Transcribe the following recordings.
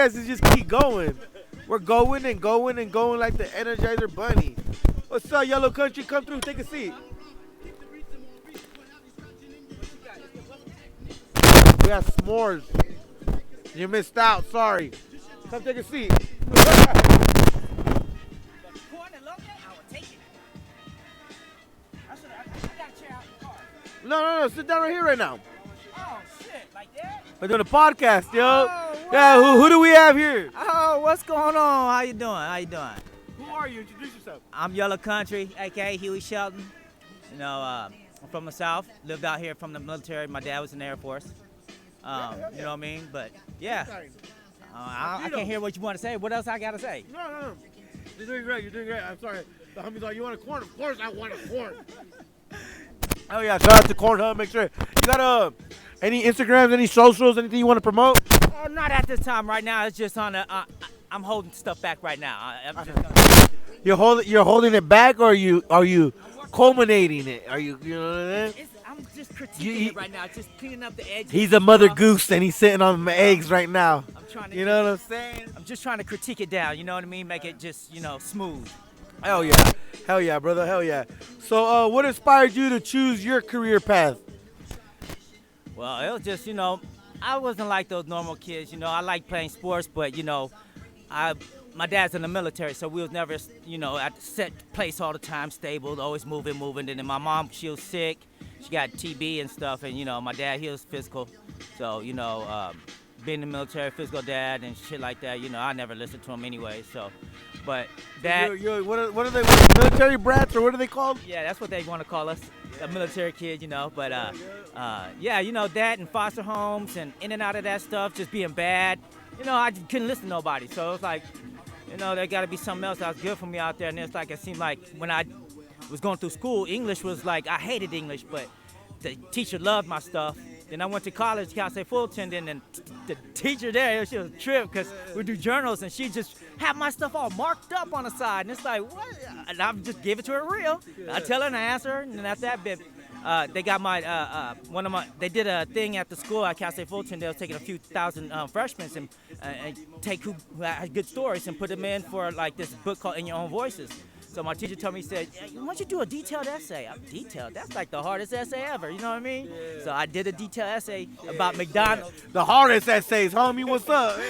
Let's just keep going. We're going and going and going like the Energizer Bunny. What's up, Yellow Country? Come through, take a seat. We got s'mores. You missed out, sorry. Come take a seat. No, sit down right here right now. Oh, shit, like that? We're doing a podcast, yo. Oh, Yeah, wow. who do we have here? Oh, what's going on? How you doing? How you doing? Who are you? Introduce yourself. I'm YellaCountry, a.k.a. Huey Shelton. You know, I'm from the South. Lived out here from the military. My dad was in the Air Force. You know what I mean? But, yeah. I can't hear what you want to say. What else I got to say? No. You're doing great. You're doing great. I'm sorry. The homies like, you want a corn? Of course I want a corn. Oh yeah, shout out to Corn Hub. Make sure you got any Instagrams, any socials, anything you want to promote. Oh, not at this time right now. It's just on the. I'm holding stuff back right now. I'm just gonna... You're holding it back, or are you culminating it? Are you know what I mean? I'm just critiquing it right now. Just cleaning up the edges. He's a mother goose and he's sitting on my eggs right now. I'm trying to. You know what I'm saying? I'm just trying to critique it down. You know what I mean? Make it just smooth. Hell yeah, brother, hell yeah. So, what inspired you to choose your career path? Well, it was just, I wasn't like those normal kids. I like playing sports, but, my dad's in the military, so we was never, at the set place all the time, stable, always moving. And then my mom, she was sick. She got TB and stuff, and, my dad, he was physical. So, being in the military, physical dad and shit like that, I never listened to him anyway, so. But that... What are they, military brats, or what are they called? Yeah, that's what they want to call us, a military kid, But, that and foster homes and in and out of that stuff, just being bad. I just couldn't listen to nobody. So it was like, there got to be something else that was good for me out there. And it's like, it seemed like when I was going through school, English was like, I hated English, but the teacher loved my stuff. Then I went to college, Cal State Fulton, and the teacher there, she was a trip because we do journals, and she just had my stuff all marked up on the side. And it's like, what? And I just give it to her real. I tell her and I answer her, and then after that bit, they got they did a thing at the school at Cal State Fulton. They was taking a few thousand freshmen and take who had good stories and put them in for like this book called In Your Own Voices. So my teacher told me, he said, why don't you do a detailed essay? I'm detailed. That's like the hardest essay ever. You know what I mean? Yeah. So I did a detailed essay about McDonald's. The hardest essays, homie. What's up?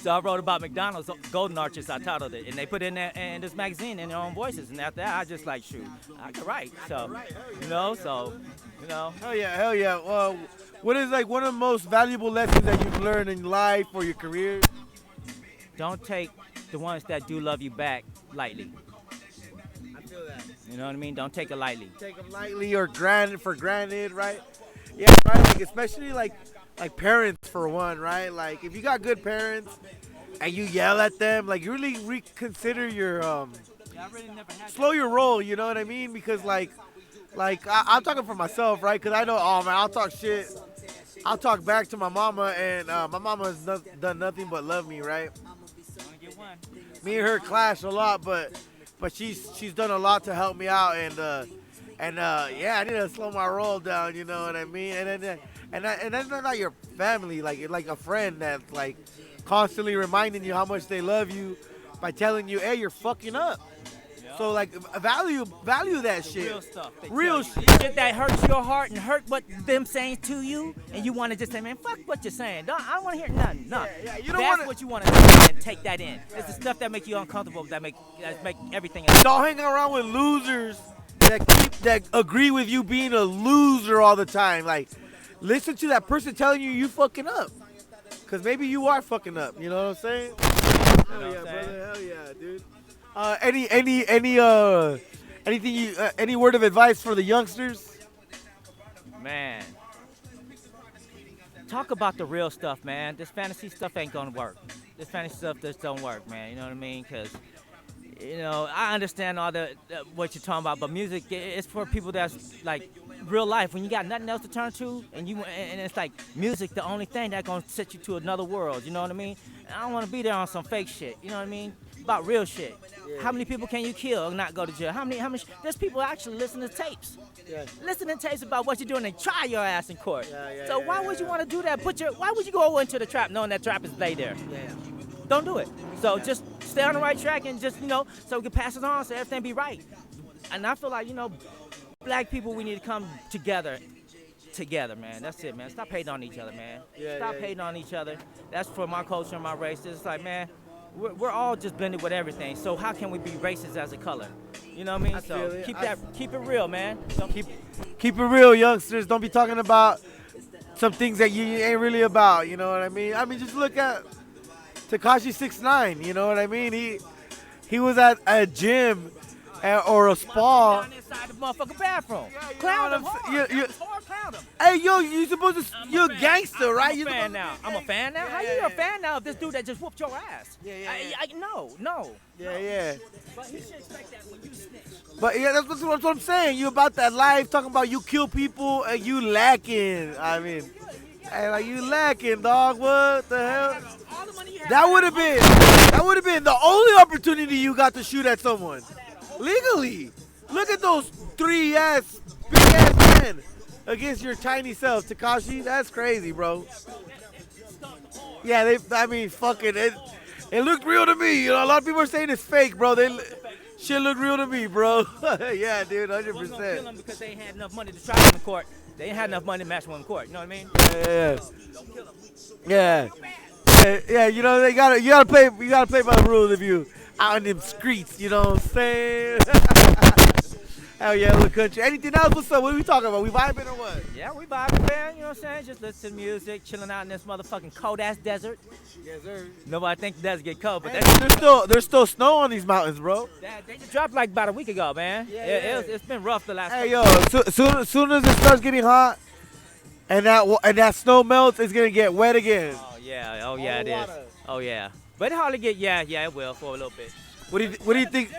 So I wrote about McDonald's Golden Arches. I titled it, and they put it in this magazine In Your Own Voices. And after that, I just like, shoot, I can write. So, Hell yeah. Well, what is like one of the most valuable lessons that you've learned in life or your career? Don't take the ones that do love you back lightly. I feel that. You know what I mean? Don't take it lightly. Take them lightly or for granted, right? Yeah, right. Like especially like parents for one, right? Like if you got good parents and you yell at them, like you really reconsider your slow your roll. You know what I mean? Because I'm talking for myself, right? Because I know, oh man, I'll talk shit. I'll talk back to my mama, and my mama has done nothing but love me, right? Me and her clash a lot, but she's done a lot to help me out, and I need to slow my roll down, you know what I mean? And that's not your family, like a friend that's like constantly reminding you how much they love you by telling you, hey, you're fucking up. So like value that shit. Real stuff. Real shit that hurts your heart and hurt what them saying to you, and you want to just say, man, fuck what you're saying. I don't want to hear nothing. No. Yeah, that's what you want to say and take that in. It's the stuff that make you uncomfortable, that make everything else. Don't hang around with losers that agree with you being a loser all the time. Like, listen to that person telling you fucking up. Cause maybe you are fucking up. You know what I'm saying? Hell yeah, brother. Hell yeah, dude. Any word of advice for the youngsters? Man, talk about the real stuff, man. This fantasy stuff ain't gonna work. This fantasy stuff just don't work, man. You know what I mean? Cause I understand all what you're talking about, but music, it's for people that's like real life when you got nothing else to turn to, and it's like music, the only thing that gonna set you to another world. You know what I mean? And I don't want to be there on some fake shit. You know what I mean? About real shit. Yeah. How many people can you kill and not go to jail? How many? There's people actually listening to tapes. Yeah. Listening to tapes about what you're doing and try your ass in court. So Yeah, why would you want to do that? Why would you go into the trap knowing that trap is laid there? Yeah. Don't do it. So just stay on the right track and just, so we can pass it on so everything be right. And I feel like, black people, we need to come together, man. That's it, man. Stop hating on each other, man. Stop hating on each other. That's for my culture and my race. It's like, man, we're all just blended with everything. So how can we be racist as a color? You know what I mean? So keep it real, man. Keep it real, youngsters. Don't be talking about some things that you ain't really about. You know what I mean? I mean, just look at Tekashi 6ix9ine. You know what I mean? He was at a gym or a spa. Down inside the motherfucking bathroom. Clown him hard. Clown him. Hey, yo, you supposed to? You're a gangster, right? I'm a fan now. I'm a fan now. How you a fan now of this dude that just whooped your ass? No. Yeah. But he should expect that when you snitch. But yeah, that's what I'm saying. You about that life, talking about you kill people and you lacking. I mean, hey, like you lacking, dog. What the hell? That would have been the only opportunity you got to shoot at someone legally. Look at those big ass men against your tiny self, Tekashi. That's crazy, bro. Yeah, fucking it. It looked real to me. You know, a lot of people are saying it's fake, bro. Shit looked real to me, bro. Yeah, dude, 100%. Wasn't gonna kill him because they ain't had enough money to try him in court. They ain't had enough money to match him in court. You know what I mean? Yeah. Don't kill him. Yeah. You know, you gotta play by the rules if you out in them streets. You know what I'm saying? Hell yeah, YellaCountry. Anything else? What's up? What are we talking about? We vibing or what? Yeah, we vibing, man. You know what I'm saying? Just listen to music, chilling out in this motherfucking cold ass desert. Yes, sir. Nobody thinks the desert get cold, but there's still snow on these mountains, bro. They just dropped like about a week ago, man. It's been rough the last. Hey, yo, soon as it starts getting hot and that snow melts, it's gonna get wet again. Oh yeah, it is. Oh yeah, but it hardly get. Yeah, it will for a little bit. What do you think?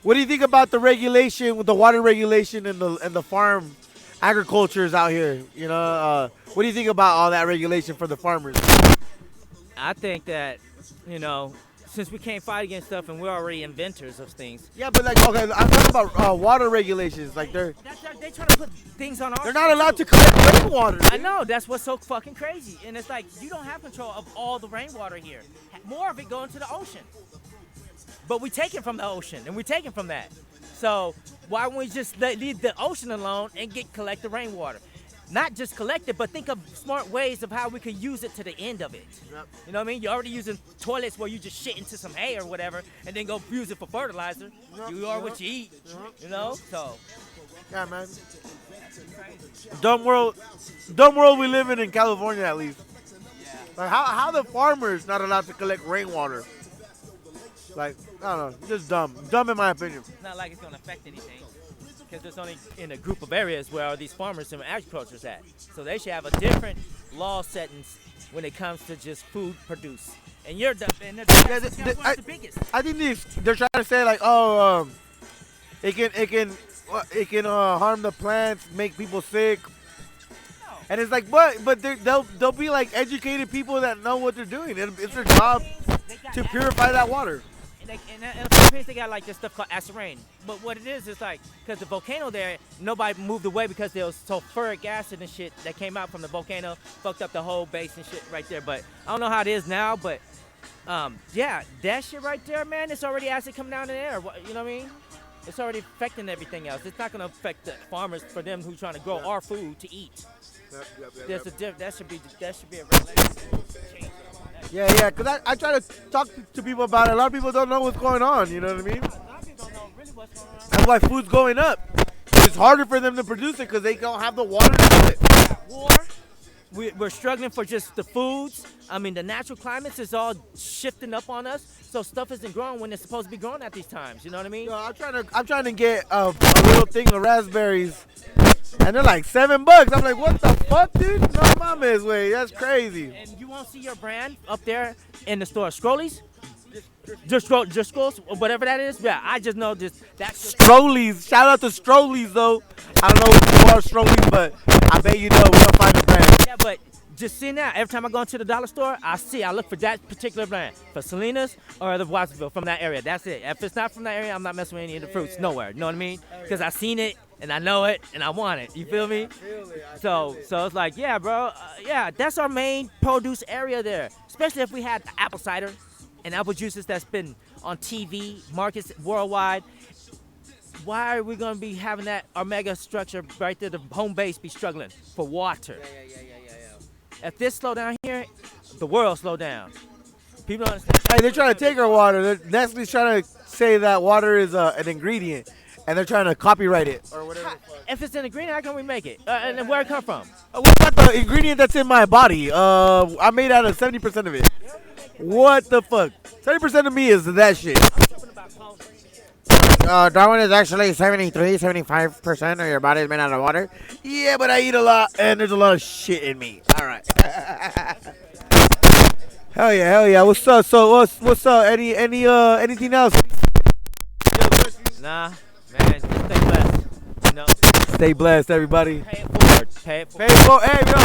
What do you think about the regulation, with the water regulation and the farm agricultures out here? You know, what do you think about all that regulation for the farmers? I think that, since we can't fight against stuff and we're already inventors of things. Yeah, but okay, I'm talking about water regulations. Like they trying to put things on our. They're not allowed to collect rainwater. I know, that's what's so fucking crazy, and it's like you don't have control of all the rainwater here. More of it going to the ocean. But we take it from the ocean, and we take it from that. So why don't we just leave the ocean alone and collect the rainwater? Not just collect it, but think of smart ways of how we can use it to the end of it. Yep. You know what I mean? You're already using toilets where you just shit into some hay or whatever, and then go use it for fertilizer. You are what you eat. You know? So. Yeah, man. Dumb world we live in California, at least. Like how the farmers not allowed to collect rainwater? Like, I don't know, just dumb. Dumb in my opinion. It's not like it's going to affect anything, because it's only in a group of areas where all these farmers and agriculture's at. So they should have a different law settings when it comes to just food produce. And you're the biggest. I think they're trying to say like, it can harm the plants, make people sick. No. And And it's like, but they'll be like educated people that know what they're doing. It's their job to purify that water. In the Philippines, they got like this stuff called acid rain. But what it is like, because the volcano there, nobody moved away because there was sulfuric acid and shit that came out from the volcano, fucked up the whole base and shit right there. But I don't know how it is now, but yeah, that shit right there, man, it's already acid coming down in the air. You know what I mean? It's already affecting everything else. It's not going to affect the farmers, for them who trying to grow our food to eat. That should be a regulation change. Yeah, because I try to talk to people about it. A lot of people don't know what's going on, you know what I mean? A lot of people don't know really what's going on. That's why food's going up. It's harder for them to produce it because they don't have the water to do it. War. We're struggling for just the foods. I mean, the natural climates is all shifting up on us, so stuff isn't growing when it's supposed to be growing at these times. You know what I mean? Yo, I'm trying to get a little thing of raspberries, and they're like $7. I'm like, what the fuck, dude? No mama's way. That's crazy. And you won't see your brand up there in the store. Scrollies, Driscoll's, whatever that is. Yeah, I just know just that's Strollies. Shout out to Strollies though. I don't know what you are Strollies, but I bet you know we'll find the brand. yeah, but just see now, every time I go into the dollar store, I look for that particular brand, for Salinas or the Watsonville from that area. That's it. If it's not from that area, I'm not messing with any of the fruits nowhere. You know what I mean? Because I seen it and I know it and I want it. You feel me? So it's like, yeah, bro, yeah, that's our main produce area there. Especially if we had apple cider and apple juices that's been on TV, markets worldwide. Why are we gonna be having that our mega structure right there, the home base, be struggling for water? Yeah. If this slow down here, the world slow down. People don't understand. Hey, they're trying to take our water. Nestle's trying to say that water is an ingredient, and they're trying to copyright it or whatever. If it's an ingredient, how can we make it? And then where it come from? What about the ingredient that's in my body? I made out of 70% of it. What the fuck? 70% of me is that shit. Darwin is actually 73, 75% of your body is made out of water. Yeah, but I eat a lot, and there's a lot of shit in me. All right. Hell yeah. What's up? So what's up? Anything else? Nah, man, just stay blessed. You know. Stay blessed, everybody. Pay it forward. Pay it forward. Hey, yo.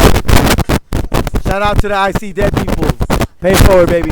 Shout out to the IC Dead people. Pay it forward, baby.